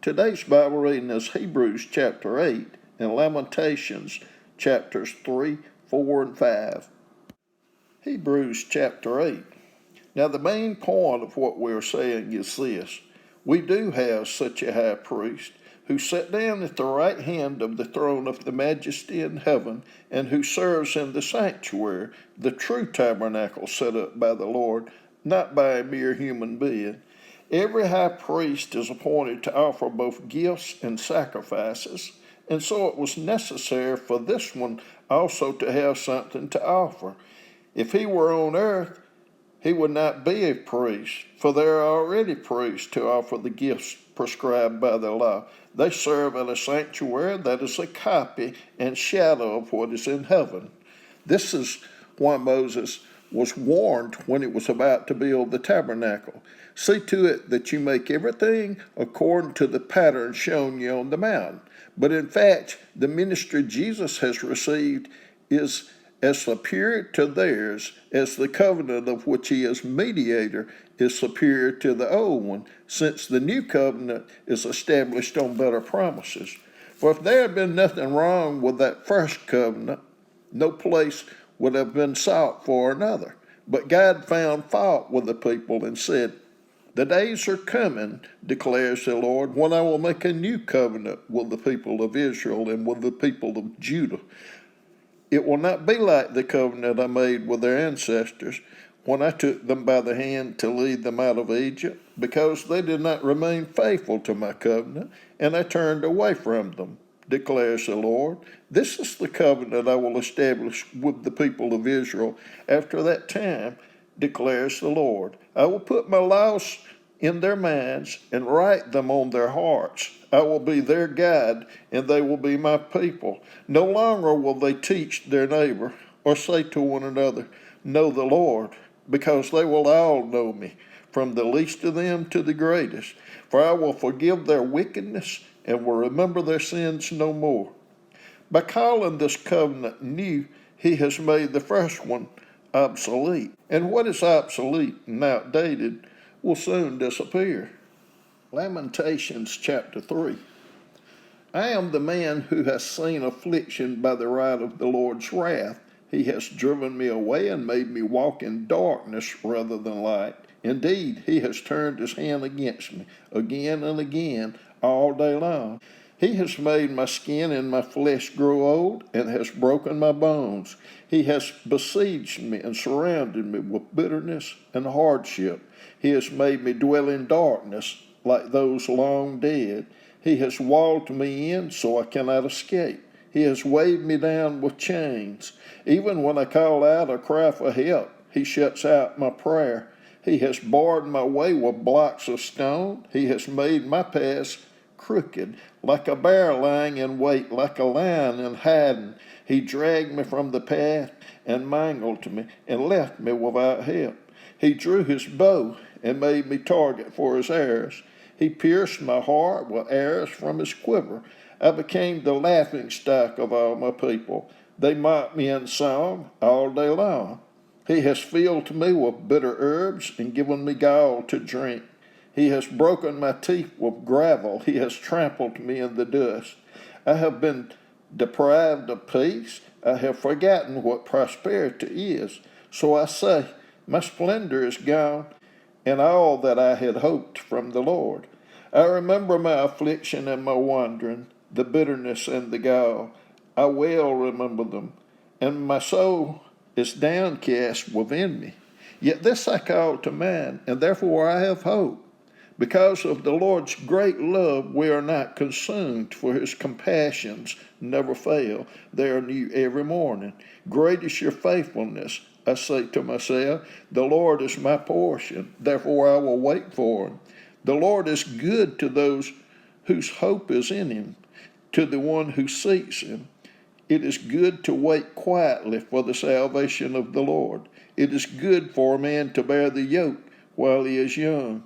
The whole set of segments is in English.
Today's Bible reading is Hebrews chapter 8 and Lamentations chapters 3, 4, and 5. Hebrews chapter 8. Now the main point of what we're saying is this. We do have such a high priest who sat down at the right hand of the throne of the majesty in heaven, and who serves in the sanctuary, the true tabernacle set up by the Lord, not by a mere human being. Every high priest is appointed to offer both gifts and sacrifices, and so it was necessary for this one also to have something to offer. If he were on earth, he would not be a priest, for there are already priests to offer the gifts prescribed by the law. They serve in a sanctuary that is a copy and shadow of what is in heaven. This is why Moses was warned when he was about to build the tabernacle. See to it that you make everything according to the pattern shown you on the mountain. But in fact, the ministry Jesus has received is as superior to theirs as the covenant of which he is mediator is superior to the old one, since the new covenant is established on better promises. For if there had been nothing wrong with that first covenant, no place would have been sought for another. But God found fault with the people and said, "The days are coming, declares the Lord, when I will make a new covenant with the people of Israel and with the people of Judah. It will not be like the covenant I made with their ancestors when I took them by the hand to lead them out of Egypt, because they did not remain faithful to my covenant, and I turned away from them, declares the Lord. This is the covenant I will establish with the people of Israel after that time, declares the Lord. I will put my laws in their minds and write them on their hearts. I will be their God, and they will be my people. No longer will they teach their neighbor or say to one another, 'Know the Lord,' because they will all know me, from the least of them to the greatest. For I will forgive their wickedness and will remember their sins no more. By calling this covenant new, he has made the first one obsolete. And what is obsolete and outdated will soon disappear." Lamentations chapter 3. I am the man who has seen affliction by the right of the Lord's wrath. He has driven me away and made me walk in darkness rather than light. Indeed, he has turned his hand against me again and again all day long. He has made my skin and my flesh grow old and has broken my bones. He has besieged me and surrounded me with bitterness and hardship. He has made me dwell in darkness like those long dead. He has walled me in so I cannot escape. He has weighed me down with chains. Even when I call out or cry for help, he shuts out my prayer. He has barred my way with blocks of stone. He has made my paths crooked, like a bear lying in wait, like a lion in hiding. He dragged me from the path and mangled me and left me without help. He drew his bow and made me target for his arrows. He pierced my heart with arrows from his quiver. I became the laughingstock of all my people. They mocked me in song all day long. He has filled me with bitter herbs and given me gall to drink. He has broken my teeth with gravel. He has trampled me in the dust. I have been deprived of peace. I have forgotten what prosperity is. So I say, my splendor is gone, and all that I had hoped from the Lord. I remember my affliction and my wandering, the bitterness and the gall. I well remember them, and my soul is downcast within me. Yet this I call to mind, and therefore I have hope. Because of the Lord's great love, we are not consumed, for his compassions never fail. They are new every morning. Great is your faithfulness. I say to myself, the Lord is my portion, therefore I will wait for him. The Lord is good to those whose hope is in him, to the one who seeks him. It is good to wait quietly for the salvation of the Lord. It is good for a man to bear the yoke while he is young.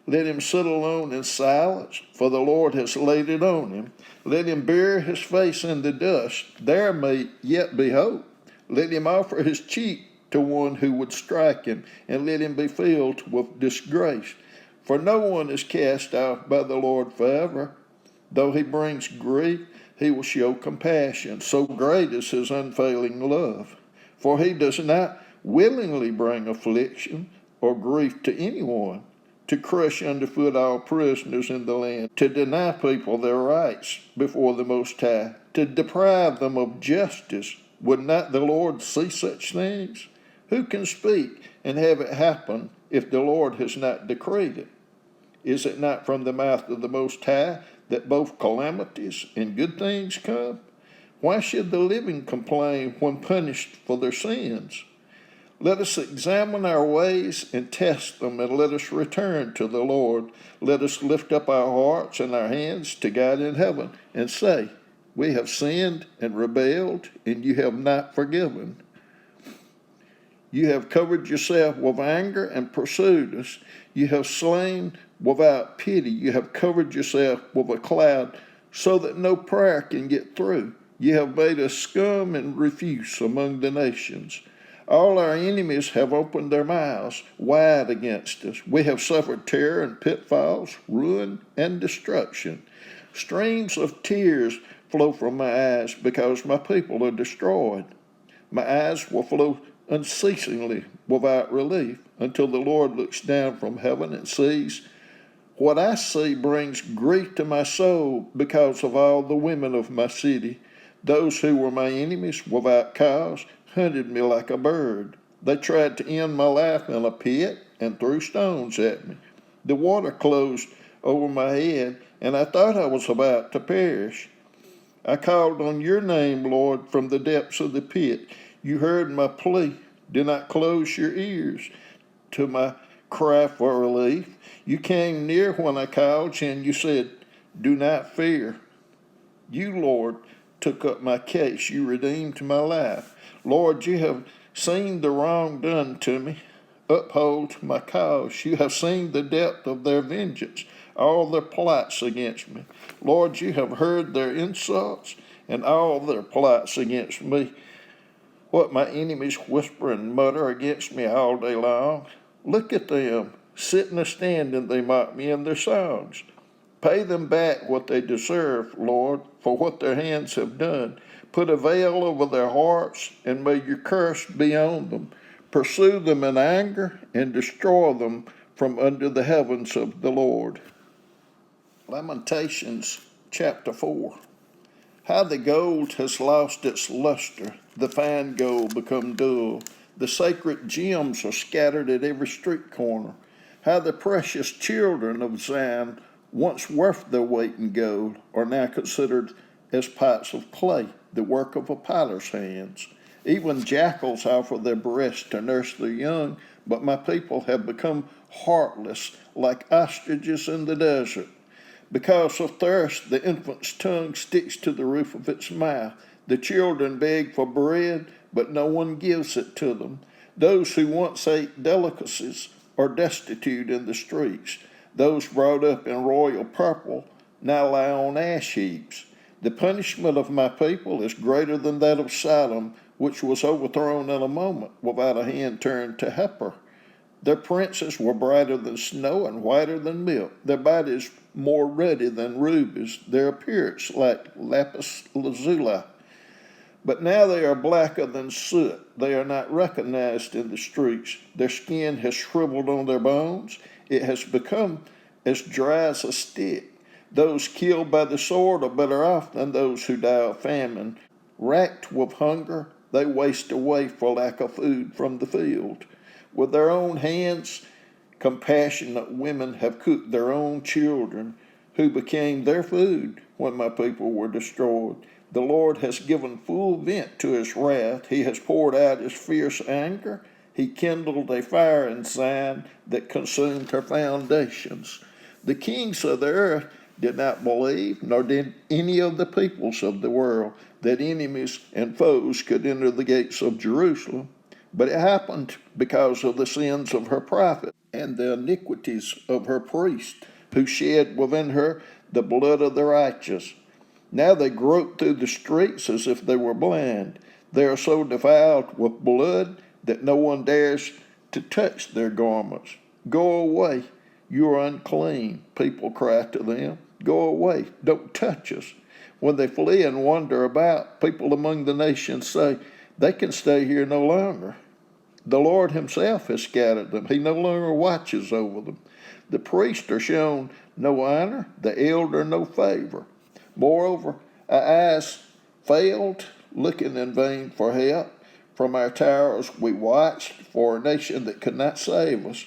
Let him sit alone in silence, for the Lord has laid it on him. Let him bury his face in the dust. There may yet be hope. Let him offer his cheek to one who would strike him, and let him be filled with disgrace. For no one is cast off by the Lord forever, Though he brings grief, he will show compassion. So great is his unfailing love. For he does not willingly bring affliction or grief to anyone, to crush underfoot all prisoners in the land, to deny people their rights before the Most High, to deprive them of justice. Would not the Lord see such things? Who can speak and have it happen if the Lord has not decreed it? Is it not from the mouth of the Most High that both calamities and good things come? Why should the living complain when punished for their sins? Let us examine our ways and test them, and let us return to the Lord. Let us lift up our hearts and our hands to God in heaven and say, we have sinned and rebelled, and you have not forgiven. You have covered yourself with anger and pursued us. You have slain without pity. You have covered yourself with a cloud so that no prayer can get through. You have made us scum and refuse among the nations. All our enemies have opened their mouths wide against us. We have suffered terror and pitfalls, ruin and destruction. Streams of tears flow from my eyes because my people are destroyed. My eyes will flow unceasingly without relief until the Lord looks down from heaven and sees. What I see brings grief to my soul because of all the women of my city. Those who were my enemies without cause hunted me like a bird. They tried to end my life in a pit and threw stones at me. The water closed over my head, and I thought I was about to perish. I called on your name, Lord, from the depths of the pit. You heard my plea. Do not close your ears to my cry for relief. You came near when I called you, and you said, do not fear. You, Lord, took up my case. You redeemed my life. Lord, you have seen the wrong done to me. Uphold my cause. You have seen the depth of their vengeance, all their plots against me. Lord, you have heard their insults and all their plots against me. What my enemies whisper and mutter against me all day long. Look at them. Sitting or standing, they mock me in their songs. Pay them back what they deserve, Lord, for what their hands have done. Put a veil over their hearts, and may your curse be on them. Pursue them in anger, and destroy them from under the heavens of the Lord. Lamentations chapter 4. How the gold has lost its luster, the fine gold become dull. The sacred gems are scattered at every street corner. How the precious children of Zion, once worth their weight in gold, are now considered as pots of clay, the work of a potter's hands. Even jackals offer their breasts to nurse their young, but my people have become heartless, like ostriches in the desert. Because of thirst, the infant's tongue sticks to the roof of its mouth. The children beg for bread, but no one gives it to them. Those who once ate delicacies are destitute in the streets. Those brought up in royal purple now lie on ash heaps. The punishment of my people is greater than that of Sodom, which was overthrown in a moment without a hand turned to heifer. Their princes were brighter than snow and whiter than milk. Their bodies more ruddy than rubies, their appearance like lapis lazuli. But now they are blacker than soot. They are not recognized in the streets. Their skin has shriveled on their bones. It has become as dry as a stick. Those killed by the sword are better off than those who die of famine. Racked with hunger, they waste away for lack of food from the field. With their own hands, compassionate women have cooked their own children, who became their food when my people were destroyed. The Lord has given full vent to his wrath. He has poured out his fierce anger. He kindled a fire in Zion that consumed her foundations. The kings of the earth did not believe, nor did any of the peoples of the world, that enemies and foes could enter the gates of Jerusalem. But it happened because of the sins of her prophets and the iniquities of her priests, who shed within her the blood of the righteous. Now they grope through the streets as if they were blind. They are so defiled with blood that no one dares to touch their garments. Go away, you are unclean, people cry to them. Go away. Don't touch us. When they flee and wander about, people among the nations say, they can stay here no longer. The Lord himself has scattered them. He no longer watches over them. The priests are shown no honor, the elder no favor. Moreover, our eyes failed, looking in vain for help. From our towers we watched for a nation that could not save us.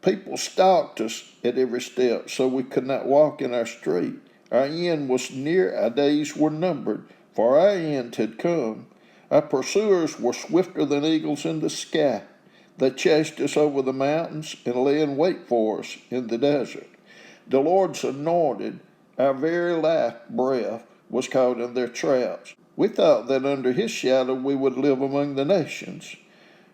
People stalked us at every step, so we could not walk in our street. Our end was near, our days were numbered, for our end had come. Our pursuers were swifter than eagles in the sky. They chased us over the mountains and lay in wait for us in the desert. The Lord's anointed, our very life breath, was caught in their traps. We thought that under his shadow we would live among the nations.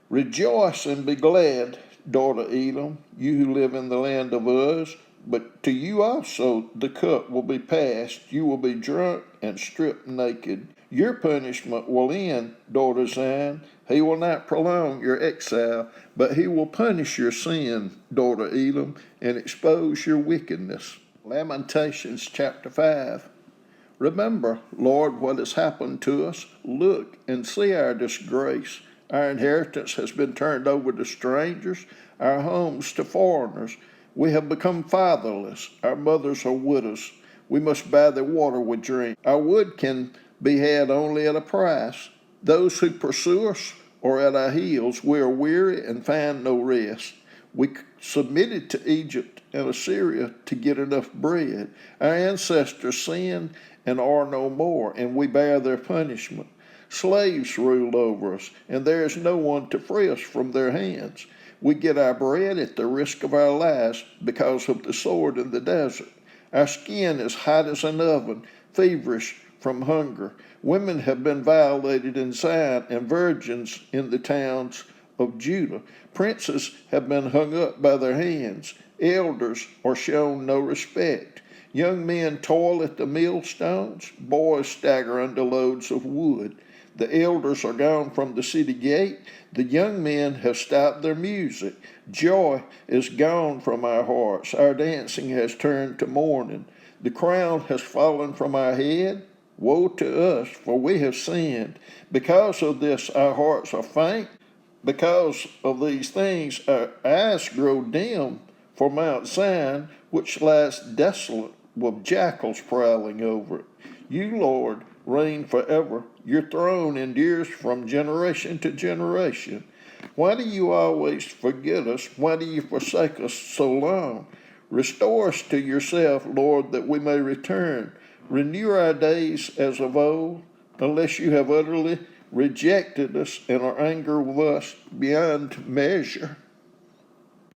Rejoice and be glad, daughter Edom, you who live in the land of Uz. But to you also the cup will be passed. You will be drunk and stripped naked. Your punishment will end, daughter Zion. He will not prolong your exile, but he will punish your sin, daughter Edom, and expose your wickedness. Lamentations chapter 5. Remember, Lord, what has happened to us. Look and see our disgrace. Our inheritance has been turned over to strangers, our homes to foreigners. We have become fatherless. Our mothers are widows. We must buy the water we drink. Our wood can be had only at a price. Those who pursue us are at our heels. We are weary and find no rest. We submitted to Egypt and Assyria to get enough bread. Our ancestors sinned and are no more, and we bear their punishment. Slaves rule over us, and there is no one to free us from their hands. We get our bread at the risk of our lives because of the sword in the desert. Our skin is hot as an oven, feverish from hunger. Women have been violated in Zion, and virgins in the towns of Judah. Princes have been hung up by their hands. Elders are shown no respect. Young men toil at the millstones. Boys stagger under loads of wood. The elders are gone from the city gate. The young men have stopped their music. Joy is gone from our hearts. Our dancing has turned to mourning. The crown has fallen from our head. Woe to us, for we have sinned. Because of this, our hearts are faint. Because of these things, our eyes grow dim for Mount Zion, which lies desolate with jackals prowling over it. You, Lord, reign forever. Your throne endures from generation to generation. Why do you always forget us? Why do you forsake us so long? Restore us to yourself, Lord, that we may return. Renew our days as of old, unless you have utterly rejected us and are angry with us beyond measure.